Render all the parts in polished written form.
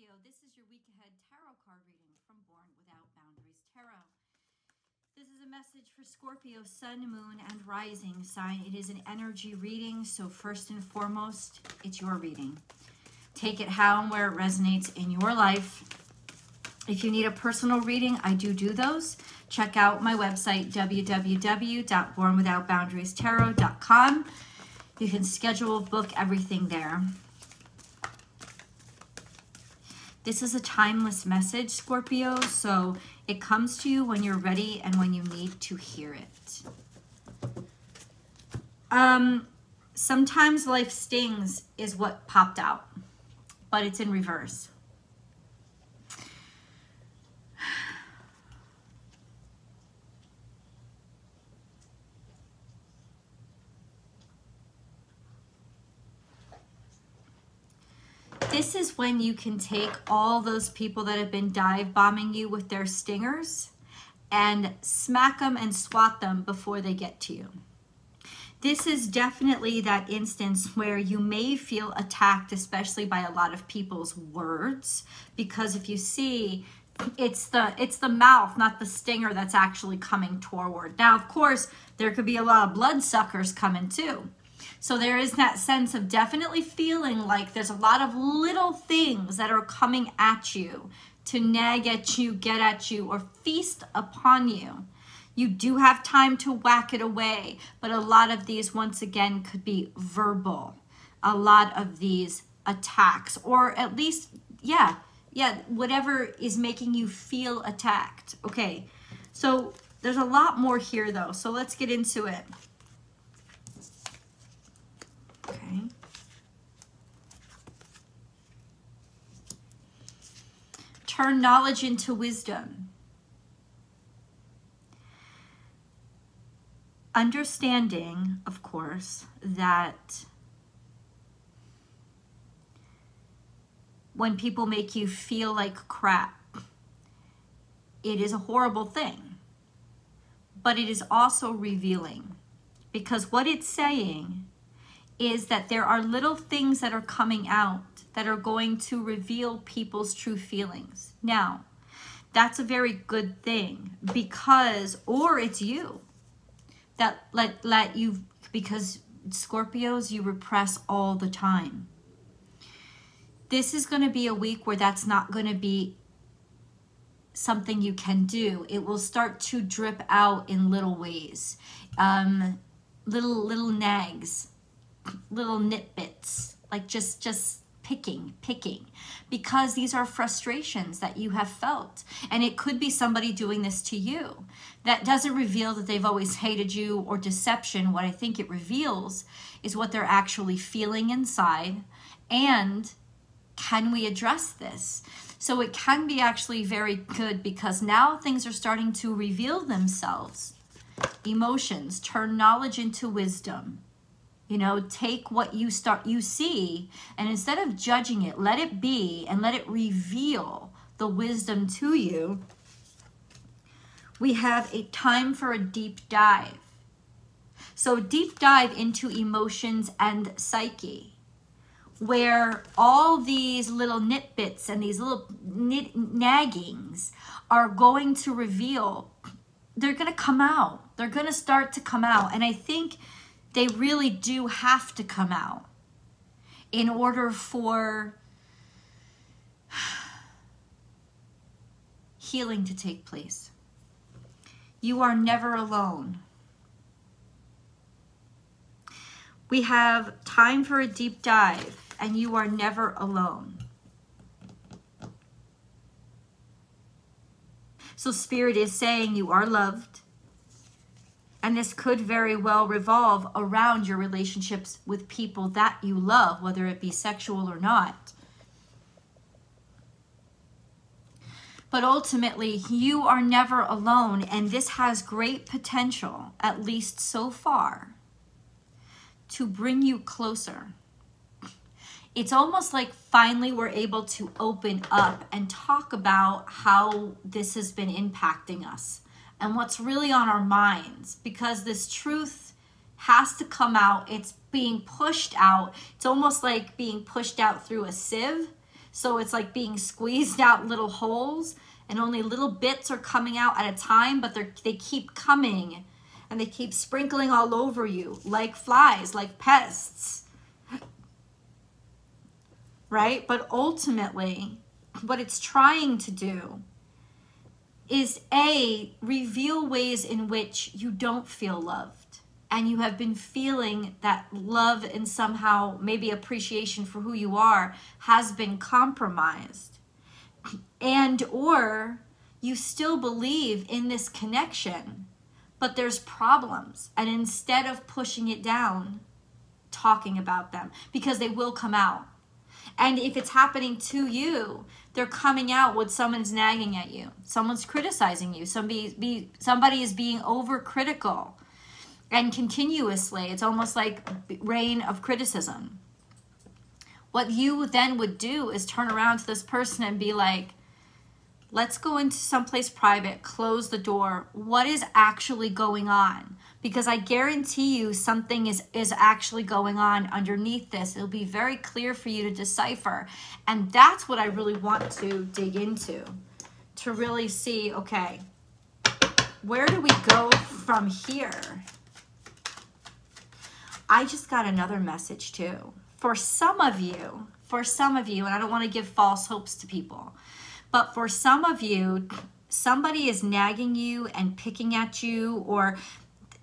Scorpio, this is your week ahead tarot card reading from Born Without Boundaries Tarot. This is a message for Scorpio, sun, moon, and rising sign. It is an energy reading, so first and foremost, it's your reading. Take it how and where it resonates in your life. If you need a personal reading, I do those. Check out my website, www.bornwithoutboundariestarot.com. You can schedule, book everything there. This is a timeless message, Scorpio, so it comes to you when you're ready and when you need to hear it. Sometimes life stings is what popped out, but it's in reverse. This is when you can take all those people that have been dive bombing you with their stingers and smack them and swat them before they get to you. This is definitely that instance where you may feel attacked, especially by a lot of people's words, because if you see, it's the mouth, not the stinger, that's actually coming toward. Now, of course, there could be a lot of bloodsuckers coming too. So there is that sense of definitely feeling like there's a lot of little things that are coming at you to nag at you, get at you, or feast upon you. You do have time to whack it away, but a lot of these, once again, could be verbal. A lot of these attacks, or at least, yeah, whatever is making you feel attacked. Okay, so there's a lot more here though, so let's get into it. Okay. Turn knowledge into wisdom. Understanding, of course, that when people make you feel like crap, it is a horrible thing. But it is also revealing, because what it's saying is that there are little things that are coming out that are going to reveal people's true feelings. Now, that's a very good thing, because, or it's you that let you, because Scorpios, you repress all the time. This is going to be a week where that's not going to be something you can do. It will start to drip out in little ways, little nags, little nitbits, like just picking, because these are frustrations that you have felt. And it could be somebody doing this to you. That doesn't reveal that they've always hated you or deception. What I think it reveals is what they're actually feeling inside, and can we address this? So it can be actually very good, because now things are starting to reveal themselves. Emotions, turn knowledge into wisdom. You know, take what you see, and instead of judging it, let it be and let it reveal the wisdom to you. We have a time for a deep dive. So deep dive into emotions and psyche, where all these little nitbits and these little naggings are going to reveal, they're going to come out. They're going to start to come out. And I think they really do have to come out in order for healing to take place. You are never alone. We have time for a deep dive, and you are never alone. So Spirit is saying you are loved. And this could very well revolve around your relationships with people that you love, whether it be sexual or not. But ultimately, you are never alone, and this has great potential, at least so far, to bring you closer. It's almost like finally we're able to open up and talk about how this has been impacting us and what's really on our minds, because this truth has to come out. It's being pushed out. It's almost like being pushed out through a sieve. So it's like being squeezed out little holes, and only little bits are coming out at a time, but they keep coming, and they keep sprinkling all over you like flies, like pests. Right? But ultimately, what it's trying to do is reveal ways in which you don't feel loved, and you have been feeling that love and somehow maybe appreciation for who you are has been compromised. And or you still believe in this connection, but there's problems, and instead of pushing it down, talking about them, because they will come out. And if it's happening to you, they're coming out when someone's nagging at you, someone's criticizing you, somebody is being overcritical, and continuously. It's almost like rain of criticism. What you then would do is turn around to this person and be like, let's go into someplace private, close the door. What is actually going on? Because I guarantee you something is actually going on underneath this. It'll be very clear for you to decipher. And that's what I really want to dig into, to really see, okay, where do we go from here? I just got another message too. For some of you, and I don't want to give false hopes to people, but for some of you, somebody is nagging you and picking at you, or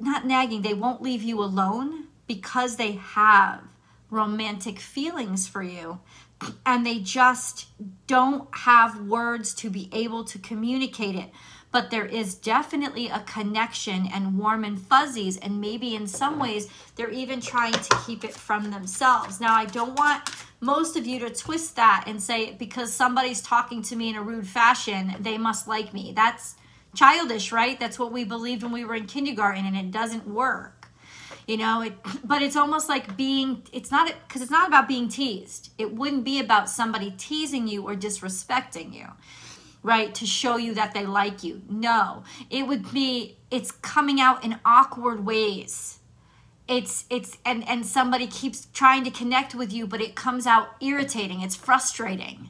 not nagging, they won't leave you alone because they have romantic feelings for you, and they just don't have words to be able to communicate it. But there is definitely a connection and warm and fuzzies, and maybe in some ways they're even trying to keep it from themselves. Now, I don't want most of you to twist that and say, because somebody's talking to me in a rude fashion, they must like me. That's childish, right? That's what we believed when we were in kindergarten, and it doesn't work. You know, but it's almost like it's not about being teased. It wouldn't be about somebody teasing you or disrespecting you, right, to show you that they like you. No, it would be, it's coming out in awkward ways. And somebody keeps trying to connect with you, but it comes out irritating. It's frustrating.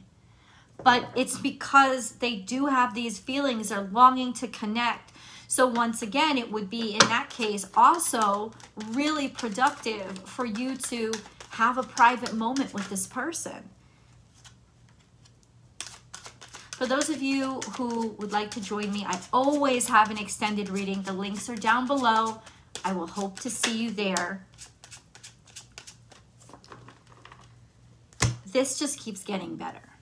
But it's because they do have these feelings, they're longing to connect. So once again, it would be, in that case, also really productive for you to have a private moment with this person. For those of you who would like to join me, I always have an extended reading. The links are down below. I will hope to see you there. This just keeps getting better.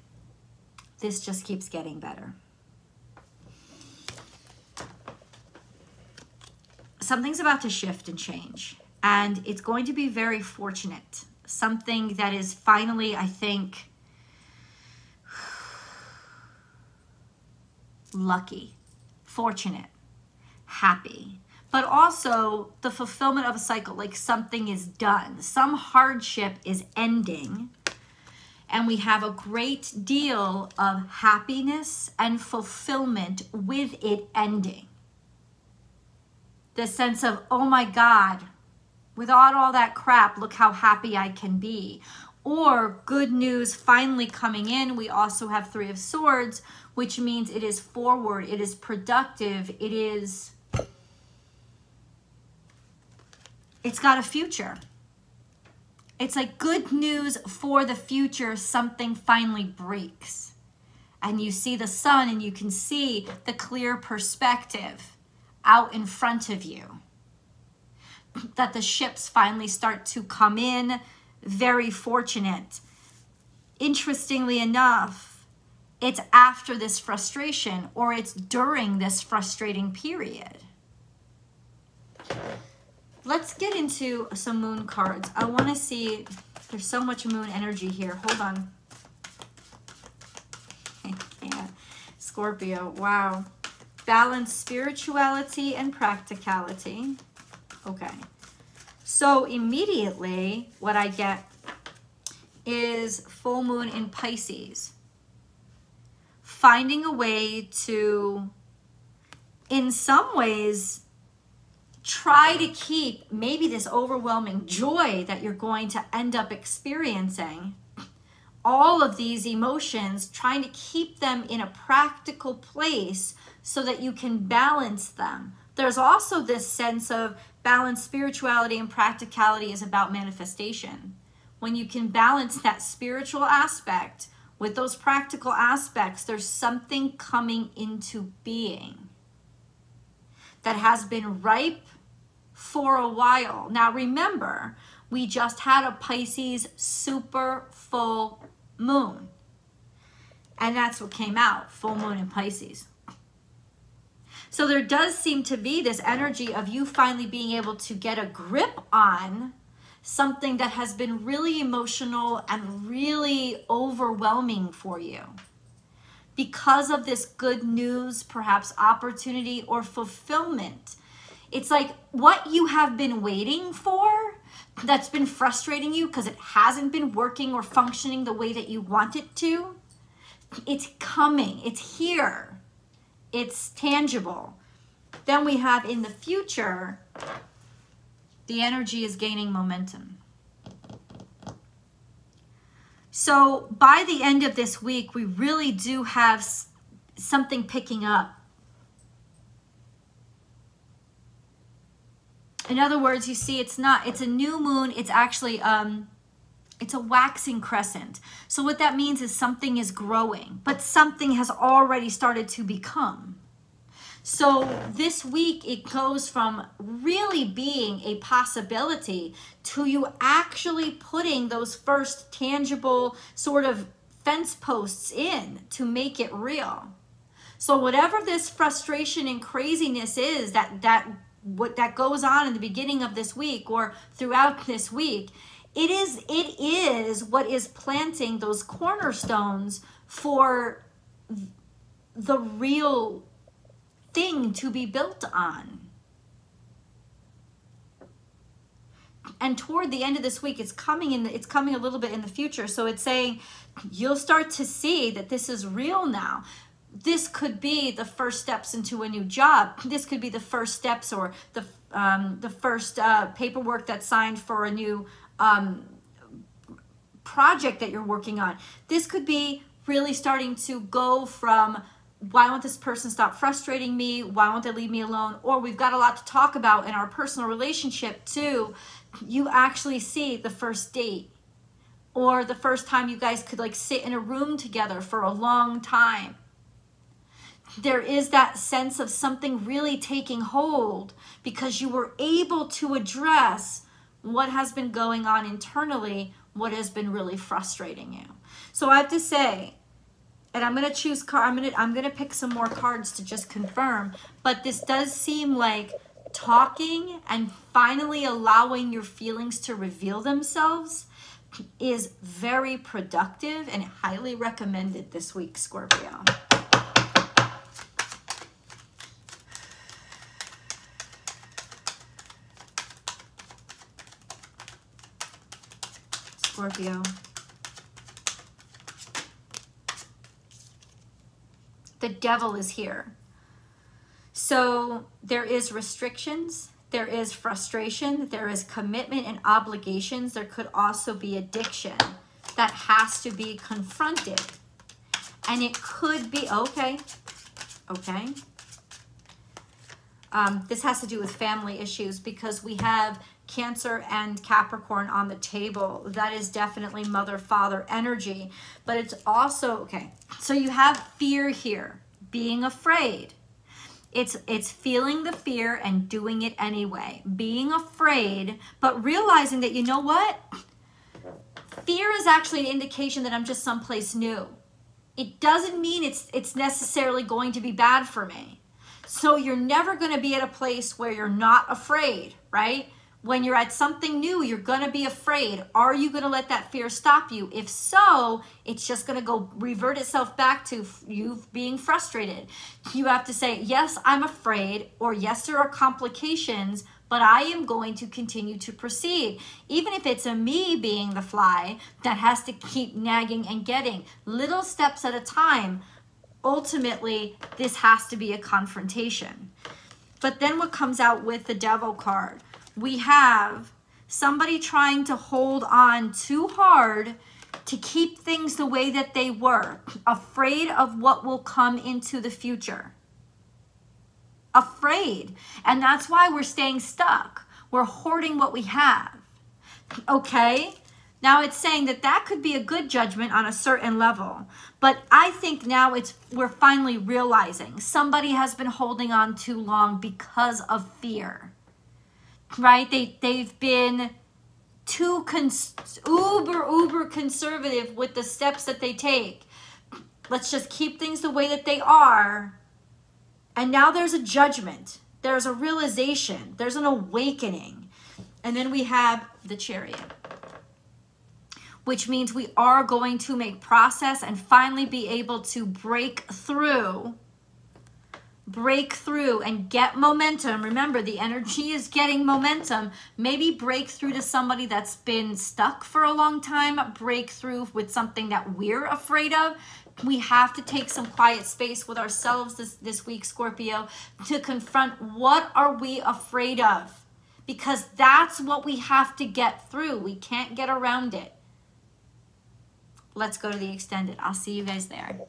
This just keeps getting better. Something's about to shift and change, and it's going to be very fortunate. Something that is finally, I think, lucky, fortunate, happy, but also the fulfillment of a cycle, like something is done. Some hardship is ending, and we have a great deal of happiness and fulfillment with it ending. The sense of, oh my God, without all that crap, look how happy I can be. Or good news finally coming in. We also have Three of Swords, which means it is forward, it is productive, it's got a future. It's like good news for the future. Something finally breaks, and you see the sun, and you can see the clear perspective out in front of you, that the ships finally start to come in. Very fortunate. Interestingly enough, it's after this frustration, or it's during this frustrating period. Let's get into some moon cards. I want to see, there's so much moon energy here. Hold on. I can't. Scorpio, wow. Balance spirituality and practicality. Okay. So immediately what I get is full moon in Pisces. Finding a way to, in some ways, try to keep maybe this overwhelming joy that you're going to end up experiencing all of these emotions, trying to keep them in a practical place so that you can balance them. There's also this sense of balanced spirituality and practicality is about manifestation. When you can balance that spiritual aspect with those practical aspects, there's something coming into being that has been ripe for a while. Now remember, we just had a Pisces super full moon. And that's what came out, full moon in Pisces. So there does seem to be this energy of you finally being able to get a grip on something that has been really emotional and really overwhelming for you. Because of this good news, perhaps opportunity or fulfillment. It's like what you have been waiting for that's been frustrating you because it hasn't been working or functioning the way that you want it to. It's coming. It's here. It's tangible. Then we have in the future, the energy is gaining momentum. So by the end of this week, we really do have something picking up. In other words, you see, it's a new moon. It's actually, it's a waxing crescent. So what that means is something is growing, but something has already started to become. So this week, it goes from really being a possibility to you actually putting those first tangible sort of fence posts in to make it real. So whatever this frustration and craziness is that goes on in the beginning of this week or throughout this week, it is what is planting those cornerstones for the real thing to be built on. And toward the end of this week, it's coming a little bit in the future. So it's saying you'll start to see that this is real now. This could be the first steps into a new job. This could be the first steps or the first paperwork that's signed for a new project that you're working on. This could be really starting to go from, why won't this person stop frustrating me? Why won't they leave me alone? Or we've got a lot to talk about in our personal relationship too. You actually see the first date or the first time you guys could like sit in a room together for a long time. There is that sense of something really taking hold because you were able to address what has been going on internally, what has been really frustrating you. So I have to say, and I'm going to choose I'm going to pick some more cards to just confirm, but this does seem like talking and finally allowing your feelings to reveal themselves is very productive and highly recommended this week, Scorpio. Scorpio. The devil is here. So there is restrictions, there is frustration, there is commitment and obligations. There could also be addiction that has to be confronted. And it could be, okay. This has to do with family issues because we have Cancer and Capricorn on the table. That is definitely mother-father energy. But it's also, okay, so you have fear here, being afraid. It's feeling the fear and doing it anyway. Being afraid, but realizing that, you know what? Fear is actually an indication that I'm just someplace new. It doesn't mean it's necessarily going to be bad for me. So you're never going to be at a place where you're not afraid, right? When you're at something new, you're going to be afraid. Are you going to let that fear stop you? If so, it's just going to go revert itself back to you being frustrated. You have to say, yes, I'm afraid, or yes, there are complications, but I am going to continue to proceed. Even if it's me being the fly that has to keep nagging and getting little steps at a time, ultimately, this has to be a confrontation. But then what comes out with the devil card? We have somebody trying to hold on too hard to keep things the way that they were, afraid of what will come into the future. Afraid. And that's why we're staying stuck. We're hoarding what we have. Okay? Now it's saying that that could be a good judgment on a certain level. But I think now we're finally realizing somebody has been holding on too long because of fear. Right? They've been too uber conservative with the steps that they take. Let's just keep things the way that they are. And now there's a judgment. There's a realization. There's an awakening. And then we have the Chariot, which means we are going to make process and finally be able to break through and get momentum. Remember, the energy is getting momentum. Maybe break through to somebody that's been stuck for a long time. Break through with something that we're afraid of. We have to take some quiet space with ourselves this week, Scorpio, to confront what are we afraid of, because that's what we have to get through. We can't get around it. Let's go to the extended. I'll see you guys there.